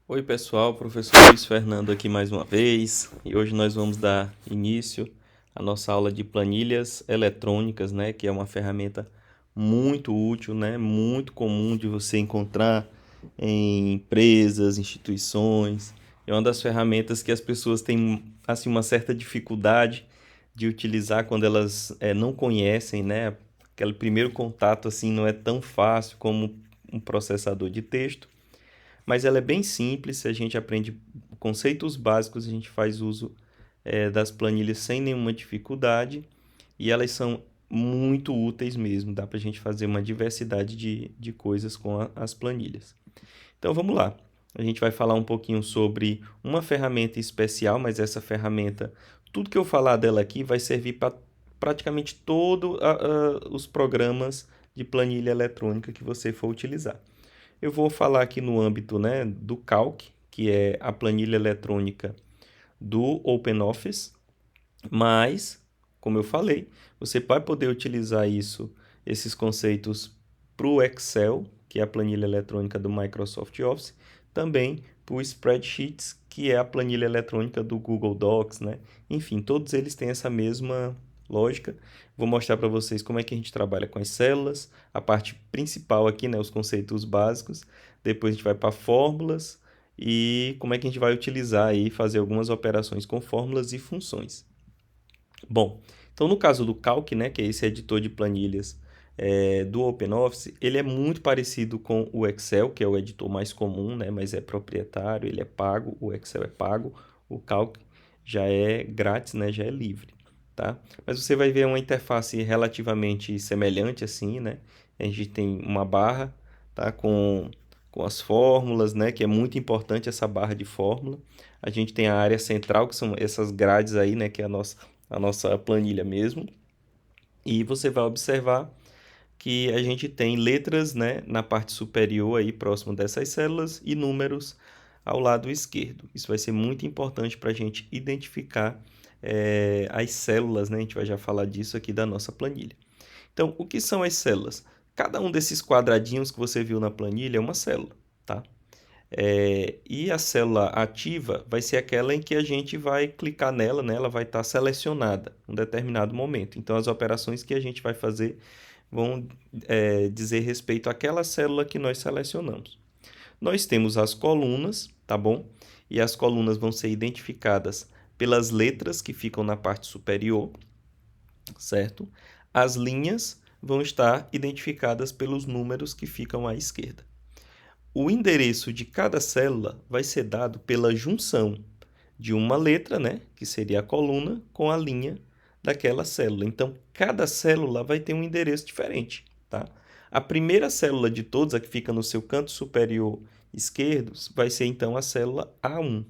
Oi pessoal, professor Luiz Fernando aqui mais uma vez e hoje nós vamos dar início à nossa aula de planilhas eletrônicas, né, que é uma ferramenta muito útil, né, muito comum de você encontrar em empresas, instituições. É uma das ferramentas que as pessoas têm assim uma certa dificuldade de utilizar quando elas não conhecem, né, aquele primeiro contato assim não é tão fácil como um processador de texto. Mas ela é bem simples, a gente aprende conceitos básicos, a gente faz uso das planilhas sem nenhuma dificuldade e elas são muito úteis mesmo, dá para a gente fazer uma diversidade de coisas com as planilhas. Então vamos lá, a gente vai falar um pouquinho sobre uma ferramenta especial, mas essa ferramenta, tudo que eu falar dela aqui vai servir para praticamente todos os programas de planilha eletrônica que você for utilizar. Eu vou falar aqui no âmbito, né, do Calc, que é a planilha eletrônica do OpenOffice, mas, como eu falei, você vai poder utilizar esses conceitos para o Excel, que é a planilha eletrônica do Microsoft Office, também para o Spreadsheets, que é a planilha eletrônica do Google Docs, né? Enfim, todos eles têm essa mesma lógica. Vou mostrar para vocês como é que a gente trabalha com as células, a parte principal aqui, né, os conceitos básicos. Depois a gente vai para fórmulas e como é que a gente vai utilizar e fazer algumas operações com fórmulas e funções. Bom, então no caso do Calc, né, que é esse editor de planilhas do OpenOffice, ele é muito parecido com o Excel, que é o editor mais comum, né, mas é proprietário, ele é pago, o Excel é pago, o Calc já é grátis, né, já é livre, tá? Mas você vai ver uma interface relativamente semelhante assim, né? A gente tem uma barra, tá, com as fórmulas, né, que é muito importante essa barra de fórmula. A gente tem a área central, que são essas grades aí, né, que é a nossa planilha mesmo. E você vai observar que a gente tem letras, né, na parte superior aí próximo dessas células e números ao lado esquerdo. Isso vai ser muito importante para a gente identificar as células, né? A gente vai já falar disso aqui da nossa planilha. Então, o que são as células? Cada um desses quadradinhos que você viu na planilha é uma célula, tá? E a célula ativa vai ser aquela em que a gente vai clicar nela, né? Ela vai estar selecionada em um determinado momento. Então, as operações que a gente vai fazer vão dizer respeito àquela célula que nós selecionamos. Nós temos as colunas, tá bom? E as colunas vão ser identificadas pelas letras que ficam na parte superior, certo? As linhas vão estar identificadas pelos números que ficam à esquerda. O endereço de cada célula vai ser dado pela junção de uma letra, né, que seria a coluna, com a linha daquela célula. Então, cada célula vai ter um endereço diferente, tá? A primeira célula de todas, a que fica no seu canto superior esquerdo, vai ser então a célula A1,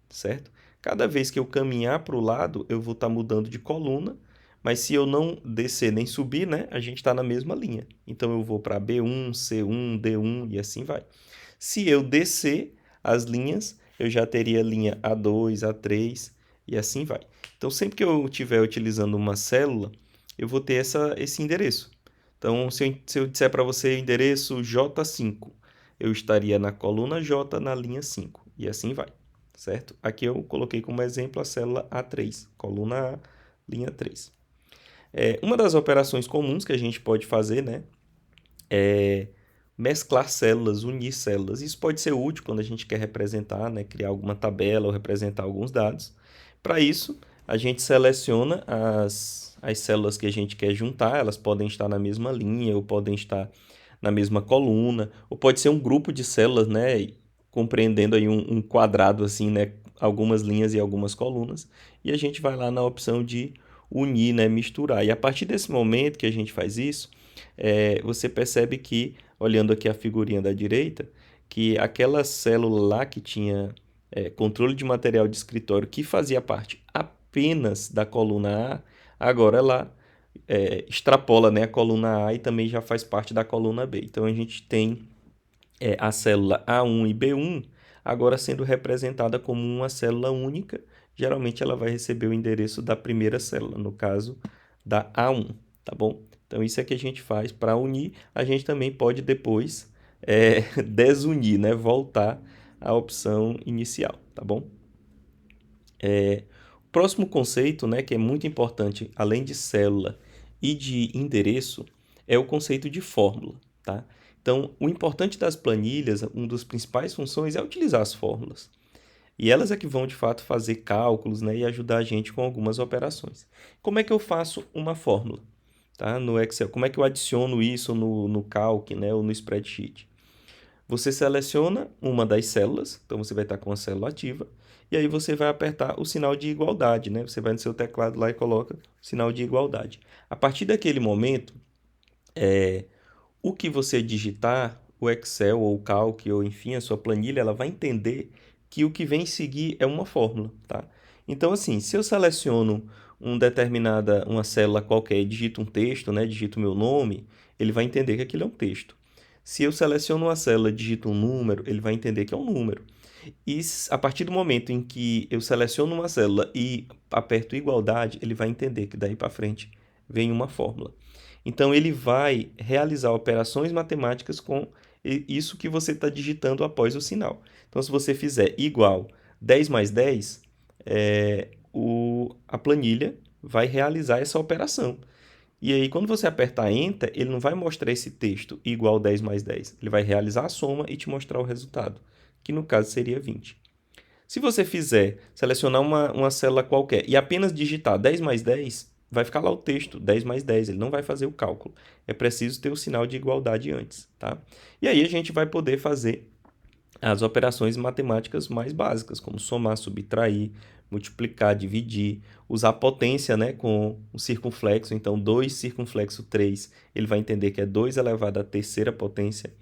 certo? Cada vez que eu caminhar para o lado, eu vou estar mudando de coluna, mas se eu não descer nem subir, né, a gente está na mesma linha. Então, eu vou para B1, C1, D1 e assim vai. Se eu descer as linhas, eu já teria linha A2, A3 e assim vai. Então, sempre que eu estiver utilizando uma célula, eu vou ter esse endereço. Então, se eu disser para você o endereço J5, eu estaria na coluna J na linha 5 e assim vai, certo? Aqui eu coloquei como exemplo a célula A3, coluna A, linha 3. Uma das operações comuns que a gente pode fazer, né, é mesclar células, unir células. Isso pode ser útil quando a gente quer representar, né, criar alguma tabela ou representar alguns dados. Para isso, a gente seleciona as células que a gente quer juntar, elas podem estar na mesma linha ou podem estar na mesma coluna, ou pode ser um grupo de células, né, compreendendo aí um quadrado assim, né, algumas linhas e algumas colunas, e a gente vai lá na opção de unir, né, misturar. E a partir desse momento que a gente faz isso, você percebe que, olhando aqui a figurinha da direita, que aquela célula lá que tinha controle de material de escritório, que fazia parte apenas da coluna A, agora ela extrapola, né, a coluna A e também já faz parte da coluna B. Então a gente tem a célula A1 e B1 agora sendo representada como uma célula única. Geralmente ela vai receber o endereço da primeira célula, no caso da A1, tá bom? Então isso é que a gente faz para unir. A gente também pode depois desunir, né? Voltar a opção inicial, tá bom? O próximo conceito, né, que é muito importante, além de célula e de endereço, é o conceito de fórmula, tá? Então, o importante das planilhas, uma das principais funções é utilizar as fórmulas. E elas é que vão, de fato, fazer cálculos, né, e ajudar a gente com algumas operações. Como é que eu faço uma fórmula, tá? No Excel, como é que eu adiciono isso no Calc, né, ou no spreadsheet? Você seleciona uma das células, então você vai estar com a célula ativa, e aí você vai apertar o sinal de igualdade, né? Você vai no seu teclado lá e coloca o sinal de igualdade. A partir daquele momento, o que você digitar, o Excel ou o Calc, ou enfim, a sua planilha, ela vai entender que o que vem seguir é uma fórmula, tá? Então, assim, se eu seleciono uma célula qualquer e digito um texto, né, digito meu nome, ele vai entender que aquilo é um texto. Se eu seleciono uma célula e digito um número, ele vai entender que é um número. E a partir do momento em que eu seleciono uma célula e aperto igualdade, ele vai entender que daí para frente vem uma fórmula. Então, ele vai realizar operações matemáticas com isso que você está digitando após o sinal. Então, se você fizer igual 10 mais 10, a planilha vai realizar essa operação. E aí, quando você apertar Enter, ele não vai mostrar esse texto igual 10 mais 10. Ele vai realizar a soma e te mostrar o resultado, que no caso seria 20. Se você selecionar uma célula qualquer e apenas digitar 10 mais 10, vai ficar lá o texto 10 mais 10, ele não vai fazer o cálculo. É preciso ter o sinal de igualdade antes, tá? E aí a gente vai poder fazer as operações matemáticas mais básicas, como somar, subtrair, multiplicar, dividir, usar potência, né, com o circunflexo. Então, 2 circunflexo 3, ele vai entender que é 2 elevado à terceira potência,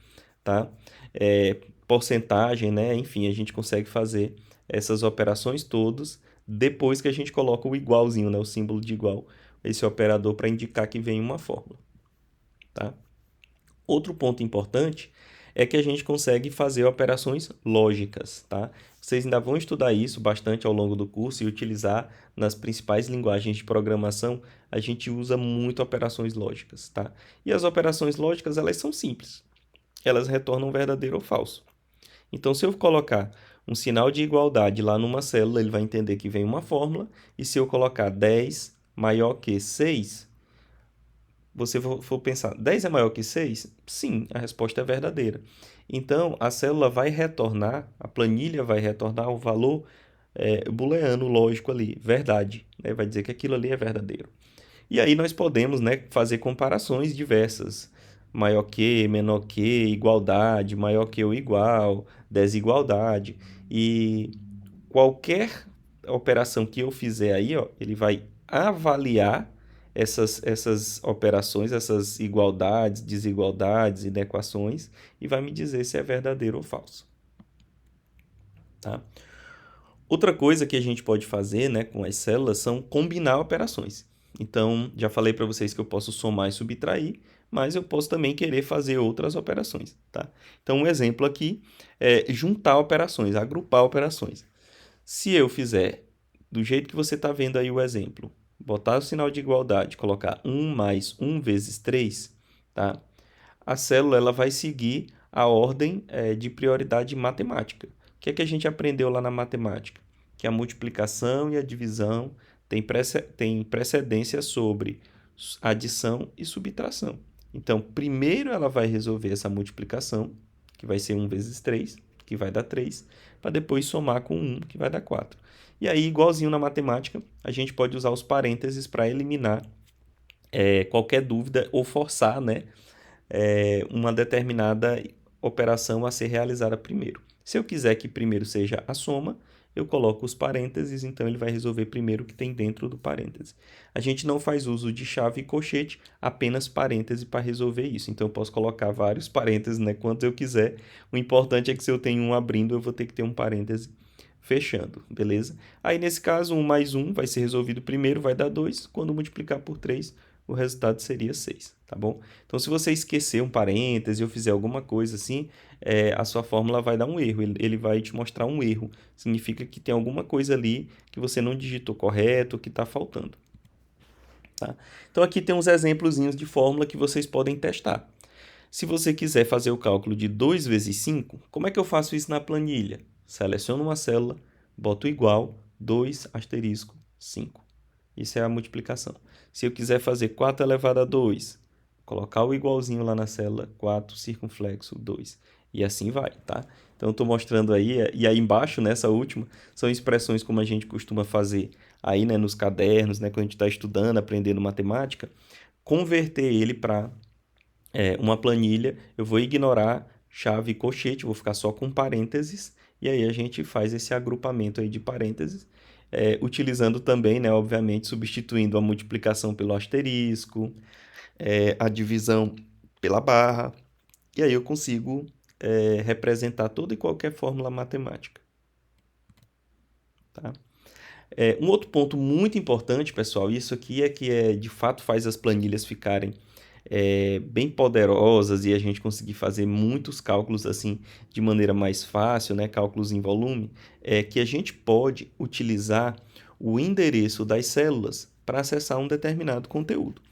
tá? Porcentagem, né? Enfim, a gente consegue fazer essas operações todas depois que a gente coloca o igualzinho, né, o símbolo de igual, esse operador para indicar que vem uma fórmula, tá? Outro ponto importante é que a gente consegue fazer operações lógicas, tá? Vocês ainda vão estudar isso bastante ao longo do curso e utilizar nas principais linguagens de programação, a gente usa muito operações lógicas, tá? E as operações lógicas, elas são simples. Elas retornam verdadeiro ou falso. Então, se eu colocar um sinal de igualdade lá numa célula, ele vai entender que vem uma fórmula, e se eu colocar 10 maior que 6, você for pensar, 10 é maior que 6? Sim, a resposta é verdadeira. Então, a célula vai retornar, a planilha vai retornar o valor booleano lógico ali, verdade, né? Vai dizer que aquilo ali é verdadeiro. E aí nós podemos, né, fazer comparações diversas. Maior que, menor que, igualdade, maior que ou igual, desigualdade. E qualquer operação que eu fizer aí, ó, ele vai avaliar essas operações, essas igualdades, desigualdades, inequações, e vai me dizer se é verdadeiro ou falso. Tá? Outra coisa que a gente pode fazer, né, com as células são combinar operações. Então, já falei para vocês que eu posso somar e subtrair, mas eu posso também querer fazer outras operações, tá? Então, um exemplo aqui é juntar operações, agrupar operações. Se eu fizer do jeito que você está vendo aí o exemplo, botar o sinal de igualdade, colocar 1 mais 1 vezes 3, tá? A célula ela vai seguir a ordem de prioridade matemática. O que é que a gente aprendeu lá na matemática? Que a multiplicação e a divisão têm precedência sobre adição e subtração. Então, primeiro ela vai resolver essa multiplicação, que vai ser 1 vezes 3, que vai dar 3, para depois somar com 1, que vai dar 4. E aí, igualzinho na matemática, a gente pode usar os parênteses para eliminar qualquer dúvida ou forçar, né, uma determinada operação a ser realizada primeiro. Se eu quiser que primeiro seja a soma, eu coloco os parênteses, então ele vai resolver primeiro o que tem dentro do parêntese. A gente não faz uso de chave e colchete, apenas parêntese para resolver isso. Então eu posso colocar vários parênteses, né, quantos eu quiser. O importante é que se eu tenho um abrindo, eu vou ter que ter um parêntese fechando, beleza? Aí nesse caso, 1 mais 1 vai ser resolvido primeiro, vai dar 2. Quando multiplicar por 3, o resultado seria 6, tá bom? Então, se você esquecer um parêntese ou fizer alguma coisa assim, a sua fórmula vai dar um erro, ele vai te mostrar um erro. Significa que tem alguma coisa ali que você não digitou correto, que está faltando. Tá? Então, aqui tem uns exemplozinhos de fórmula que vocês podem testar. Se você quiser fazer o cálculo de 2 vezes 5, como é que eu faço isso na planilha? Seleciono uma célula, boto igual, 2 asterisco 5. Isso é a multiplicação. Se eu quiser fazer 4 elevado a 2, colocar o igualzinho lá na célula, 4 circunflexo 2. E assim vai, tá? Então, eu estou mostrando aí, e aí embaixo, nessa última, são expressões como a gente costuma fazer aí, né, nos cadernos, né, quando a gente está estudando, aprendendo matemática, converter ele para uma planilha, eu vou ignorar chave e colchete, vou ficar só com parênteses, e aí a gente faz esse agrupamento aí de parênteses, utilizando também, né, obviamente, substituindo a multiplicação pelo asterisco, a divisão pela barra, e aí eu consigo representar toda e qualquer fórmula matemática. Tá? Um outro ponto muito importante, pessoal, isso aqui é que de fato faz as planilhas ficarem bem poderosas e a gente conseguir fazer muitos cálculos assim de maneira mais fácil, né? Cálculos em volume, é que a gente pode utilizar o endereço das células para acessar um determinado conteúdo.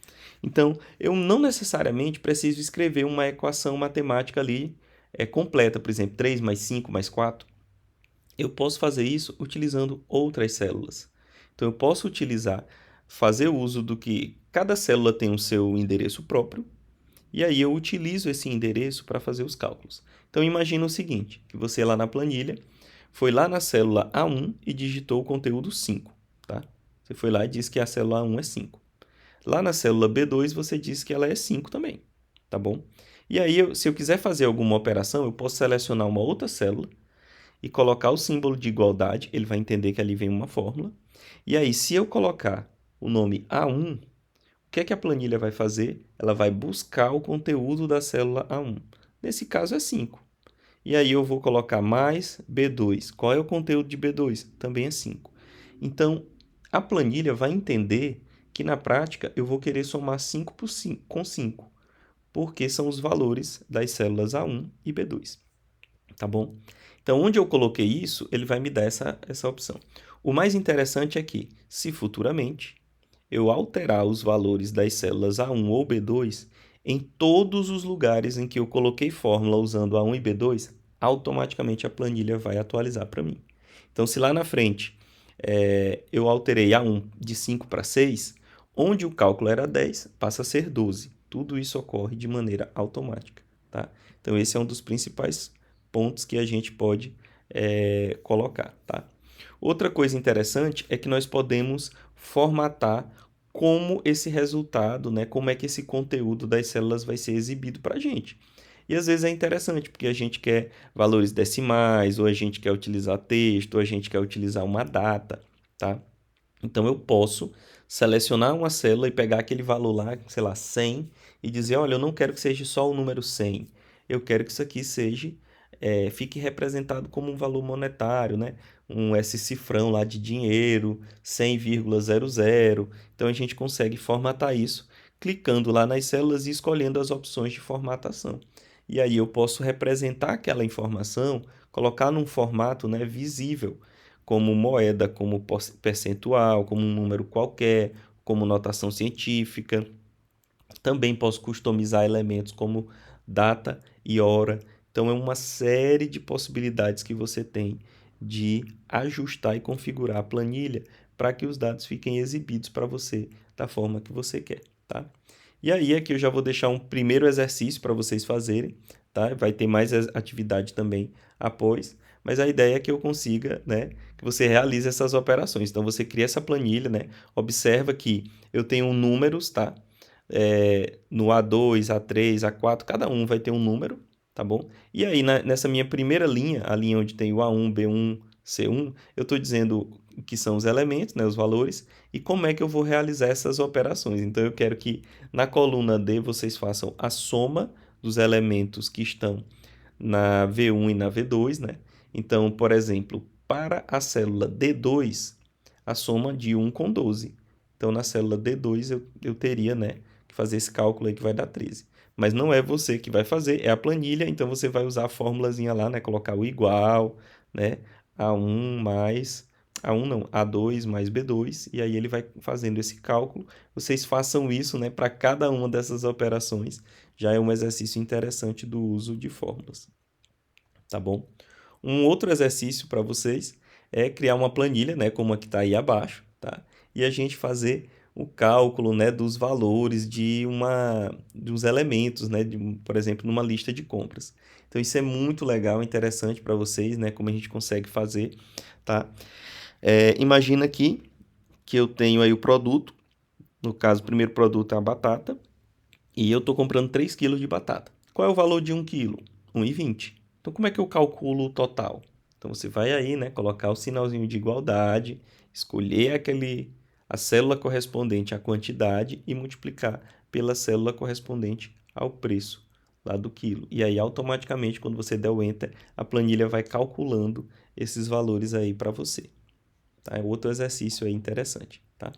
Então, eu não necessariamente preciso escrever uma equação matemática ali completa, por exemplo, 3 mais 5 mais 4. Eu posso fazer isso utilizando outras células. Então, eu posso fazer uso do que cada célula tem o seu endereço próprio, e aí eu utilizo esse endereço para fazer os cálculos. Então, imagina o seguinte, que você lá na planilha foi lá na célula A1 e digitou o conteúdo 5, tá? Você foi lá e disse que a célula A1 é 5. Lá na célula B2, você disse que ela é 5 também, tá bom? E aí, se eu quiser fazer alguma operação, eu posso selecionar uma outra célula e colocar o símbolo de igualdade, ele vai entender que ali vem uma fórmula. E aí, se eu colocar o nome A1, o que é que a planilha vai fazer? Ela vai buscar o conteúdo da célula A1. Nesse caso é 5. E aí eu vou colocar mais B2. Qual é o conteúdo de B2? Também é 5. Então, a planilha vai entender que na prática eu vou querer somar 5 com 5, porque são os valores das células A1 e B2. Tá bom? Então, onde eu coloquei isso, ele vai me dar essa opção. O mais interessante é que, se futuramente eu alterar os valores das células A1 ou B2, em todos os lugares em que eu coloquei fórmula usando A1 e B2, automaticamente a planilha vai atualizar para mim. Então, se lá na frente eu alterei A1 de 5 para 6, onde o cálculo era 10, passa a ser 12. Tudo isso ocorre de maneira automática. Tá? Então, esse é um dos principais pontos que a gente pode colocar. Tá? Outra coisa interessante é que nós podemos formatar como esse resultado, né, como é que esse conteúdo das células vai ser exibido para a gente. E às vezes é interessante, porque a gente quer valores decimais, ou a gente quer utilizar texto, ou a gente quer utilizar uma data, tá? Então eu posso selecionar uma célula e pegar aquele valor lá, sei lá, 100, e dizer, olha, eu não quero que seja só o número 100, eu quero que isso aqui fique representado como um valor monetário, né? Esse cifrão lá de dinheiro, 100,00. Então a gente consegue formatar isso clicando lá nas células e escolhendo as opções de formatação. E aí eu posso representar aquela informação, colocar num formato, né, visível, como moeda, como percentual, como um número qualquer, como notação científica. Também posso customizar elementos como data e hora. Então, é uma série de possibilidades que você tem de ajustar e configurar a planilha para que os dados fiquem exibidos para você da forma que você quer, tá? E aí, aqui eu já vou deixar um primeiro exercício para vocês fazerem, tá? Vai ter mais atividade também após, mas a ideia é que eu consiga, né, que você realize essas operações. Então, você cria essa planilha, né? Observa que eu tenho números, tá? No A2, A3, A4, cada um vai ter um número, tá bom? E aí, nessa minha primeira linha, a linha onde tem o A1, B1, C1, eu estou dizendo que são os elementos, né, os valores, e como é que eu vou realizar essas operações. Então, eu quero que na coluna D vocês façam a soma dos elementos que estão na V1 e na V2, né? Então, por exemplo, para a célula D2, a soma de 1 com 12. Então, na célula D2, eu teria, né, que fazer esse cálculo aí que vai dar 13. Mas não é você que vai fazer, é a planilha, então você vai usar a formulazinha lá, né, colocar o igual, né, A1 mais... A1 não, A2 mais B2, e aí ele vai fazendo esse cálculo. Vocês façam isso, né, para cada uma dessas operações, já é um exercício interessante do uso de fórmulas, tá bom? Um outro exercício para vocês é criar uma planilha, né, como a que está aí abaixo, tá? E a gente fazer o cálculo, né, dos valores dos elementos, né, por exemplo, numa lista de compras. Então, isso é muito legal, interessante para vocês, né, como a gente consegue fazer, tá? Imagina aqui que eu tenho aí o produto, no caso, o primeiro produto é a batata, e eu estou comprando 3 quilos de batata. Qual é o valor de 1 quilo? 1,20. Então, como é que eu calculo o total? Então, você vai aí, né, colocar o sinalzinho de igualdade, escolher a célula correspondente à quantidade e multiplicar pela célula correspondente ao preço lá do quilo. E aí, automaticamente, quando você der o Enter, a planilha vai calculando esses valores aí para você. Tá? É outro exercício aí interessante, tá?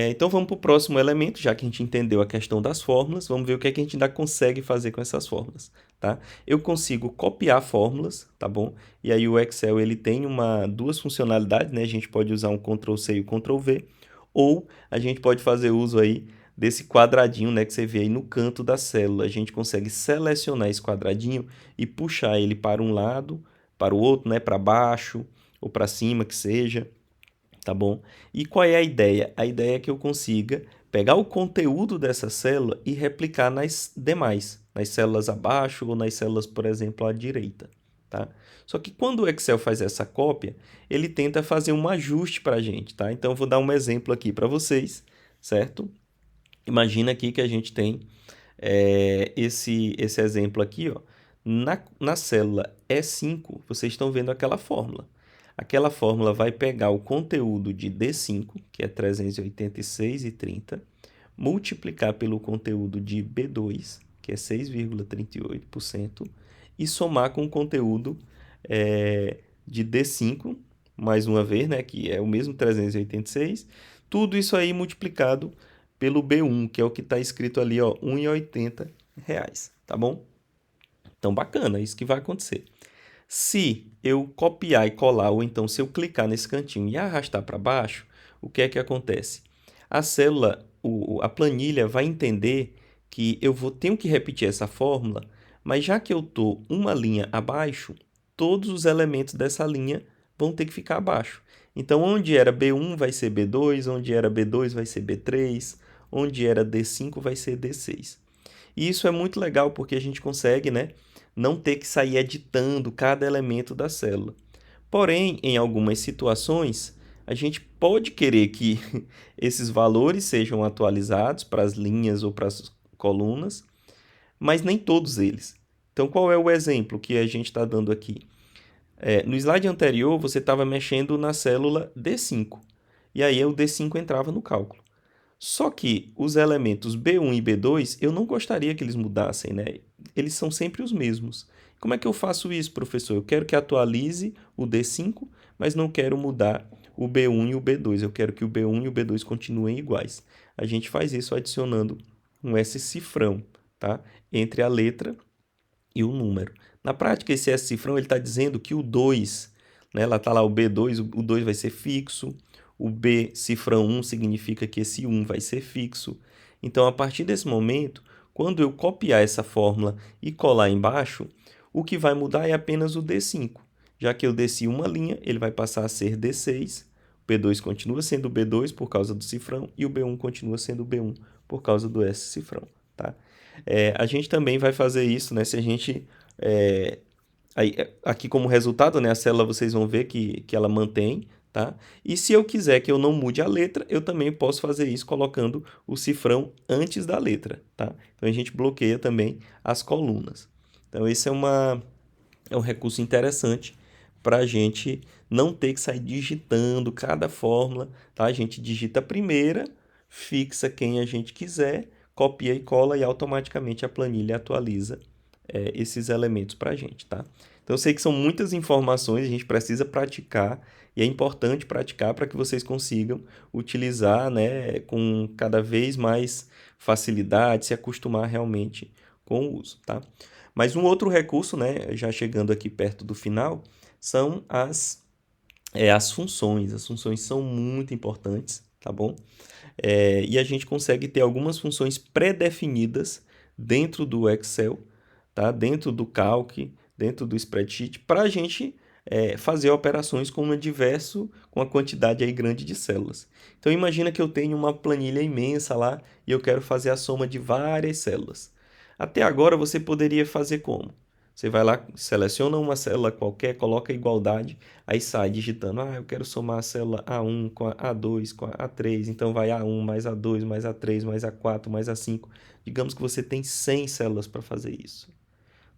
Então vamos para o próximo elemento, já que a gente entendeu a questão das fórmulas, vamos ver o que é que a gente ainda consegue fazer com essas fórmulas, tá? Eu consigo copiar fórmulas, tá bom? E aí o Excel ele tem duas funcionalidades, né? A gente pode usar um Ctrl+C e o Ctrl+V, ou a gente pode fazer uso aí desse quadradinho, né, que você vê aí no canto da célula. A gente consegue selecionar esse quadradinho e puxar ele para um lado, para o outro, né, para baixo ou para cima, que seja. Tá bom? E qual é a ideia? A ideia é que eu consiga pegar o conteúdo dessa célula e replicar nas demais, nas células abaixo ou nas células, por exemplo, à direita, tá? Só que quando o Excel faz essa cópia, ele tenta fazer um ajuste para a gente, tá? Então, eu vou dar um exemplo aqui para vocês, certo? Imagina aqui que a gente tem esse exemplo aqui, ó. Na célula E5, vocês estão vendo aquela fórmula. Aquela fórmula vai pegar o conteúdo de D5, que é 386,30, multiplicar pelo conteúdo de B2, que é 6,38%, e somar com o conteúdo de D5, mais uma vez, né, que é o mesmo 386, tudo isso aí multiplicado pelo B1, que é o que está escrito ali, ó, R$ 1,80, tá bom? Então, bacana, isso que vai acontecer. Se eu copiar e colar, ou então se eu clicar nesse cantinho e arrastar para baixo, o que é que acontece? A célula, a planilha vai entender que tenho que repetir essa fórmula, mas já que eu estou uma linha abaixo, todos os elementos dessa linha vão ter que ficar abaixo. Então, onde era B1 vai ser B2, onde era B2 vai ser B3, onde era D5 vai ser D6. E isso é muito legal porque a gente consegue, né, não ter que sair editando cada elemento da célula. Porém, em algumas situações, a gente pode querer que esses valores sejam atualizados para as linhas ou para as colunas, mas nem todos eles. Então, qual é o exemplo que a gente está dando aqui? No slide anterior, você estava mexendo na célula D5, e aí o D5 entrava no cálculo. Só que os elementos B1 e B2, eu não gostaria que eles mudassem, né? Eles são sempre os mesmos. Como é que eu faço isso, professor? Eu quero que atualize o D5, mas não quero mudar o B1 e o B2. Eu quero que o B1 e o B2 continuem iguais. A gente faz isso adicionando um S cifrão, tá? Entre a letra e o número. Na prática, esse S cifrão está dizendo que o 2, né, lá está lá o B2, o 2 vai ser fixo, o B cifrão 1 significa que esse 1 vai ser fixo. Então, a partir desse momento, quando eu copiar essa fórmula e colar embaixo, o que vai mudar é apenas o D5. Já que eu desci uma linha, ele vai passar a ser D6, o B2 continua sendo o B2 por causa do cifrão e o B1 continua sendo o B1 por causa do S cifrão, tá? A gente também vai fazer isso, né? Se a gente... aqui como resultado, né, a célula vocês vão ver que ela mantém, tá? E se eu quiser que eu não mude a letra, eu também posso fazer isso colocando o cifrão antes da letra, tá? Então, a gente bloqueia também as colunas. Então, esse é um recurso interessante para a gente não ter que sair digitando cada fórmula, tá? A gente digita a primeira, fixa quem a gente quiser, copia e cola e automaticamente a planilha atualiza esses elementos para a gente, tá? Então, eu sei que são muitas informações, a gente precisa praticar e é importante praticar para que vocês consigam utilizar, né, com cada vez mais facilidade, se acostumar realmente com o uso, tá? Mas um outro recurso, né, já chegando aqui perto do final, são as funções. As funções são muito importantes, tá bom? E a gente consegue ter algumas funções pré-definidas dentro do Excel, tá? Dentro do Calc, dentro do spreadsheet, para a gente fazer operações com com a quantidade aí grande de células. Então imagina que eu tenho uma planilha imensa lá e eu quero fazer a soma de várias células. Até agora você poderia fazer como? Você vai lá, seleciona uma célula qualquer, coloca igualdade, aí sai digitando, eu quero somar a célula A1 com a A2 com a A3, então vai A1 mais A2 mais A3 mais A4 mais A5. Digamos que você tem 100 células para fazer isso.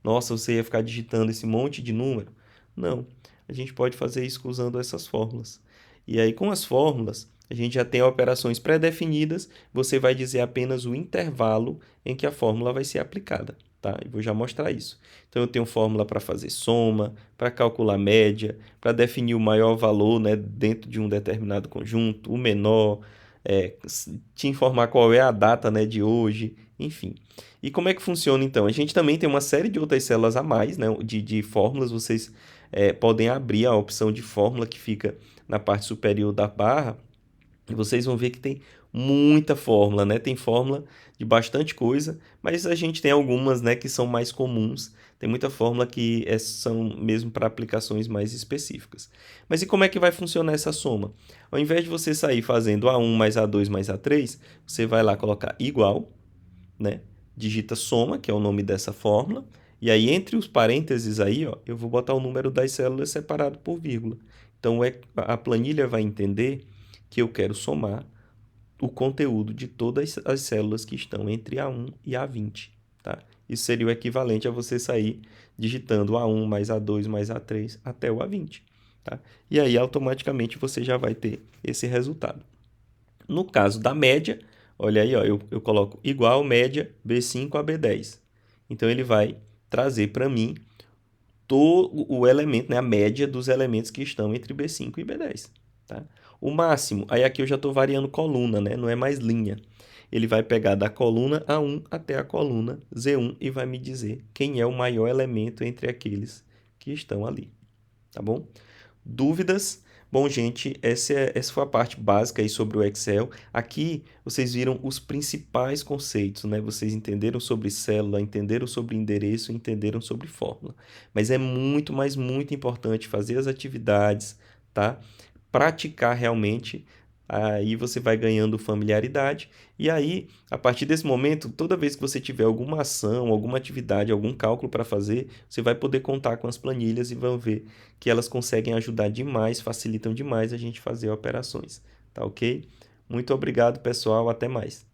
Nossa, você ia ficar digitando esse monte de número? Não, a gente pode fazer isso usando essas fórmulas. E aí, com as fórmulas, a gente já tem operações pré-definidas, você vai dizer apenas o intervalo em que a fórmula vai ser aplicada, tá? Eu vou já mostrar isso. Então, eu tenho fórmula para fazer soma, para calcular média, para definir o maior valor, né, dentro de um determinado conjunto, o menor, te informar qual é a data, né, de hoje, enfim. E como é que funciona então? A gente também tem uma série de outras células a mais, né, de fórmulas. Vocês podem abrir a opção de fórmula que fica na parte superior da barra e vocês vão ver que tem muita fórmula, né? Tem fórmula de bastante coisa, mas a gente tem algumas, né, que são mais comuns. Tem muita fórmula que são mesmo para aplicações mais específicas. Mas e como é que vai funcionar essa soma? Ao invés de você sair fazendo A1 mais A2 mais A3, você vai lá colocar igual, né? Digita soma, que é o nome dessa fórmula, e aí entre os parênteses aí, ó, eu vou botar o número das células separado por vírgula. Então a planilha vai entender que eu quero somar o conteúdo de todas as células que estão entre A1 e A20, tá? Isso seria o equivalente a você sair digitando A1 mais A2 mais A3 até o A20, tá? E aí automaticamente você já vai ter esse resultado. No caso da média, olha aí, ó, eu coloco igual média B5 a B10. Então ele vai trazer para mim todo o elemento, né, a média dos elementos que estão entre B5 e B10. Tá? O máximo, aí aqui eu já estou variando coluna, né? Não é mais linha. Ele vai pegar da coluna A1 até a coluna Z1 e vai me dizer quem é o maior elemento entre aqueles que estão ali. Tá bom? Dúvidas? Bom, gente, essa foi a parte básica aí sobre o Excel. Aqui vocês viram os principais conceitos, né? Vocês entenderam sobre célula, entenderam sobre endereço, entenderam sobre fórmula. Mas é muito, mas muito importante fazer as atividades, tá? Praticar realmente, aí você vai ganhando familiaridade. E aí, a partir desse momento, toda vez que você tiver alguma ação, alguma atividade, algum cálculo para fazer, você vai poder contar com as planilhas e vão ver que elas conseguem ajudar demais, facilitam demais a gente fazer operações, tá ok? Muito obrigado, pessoal, até mais.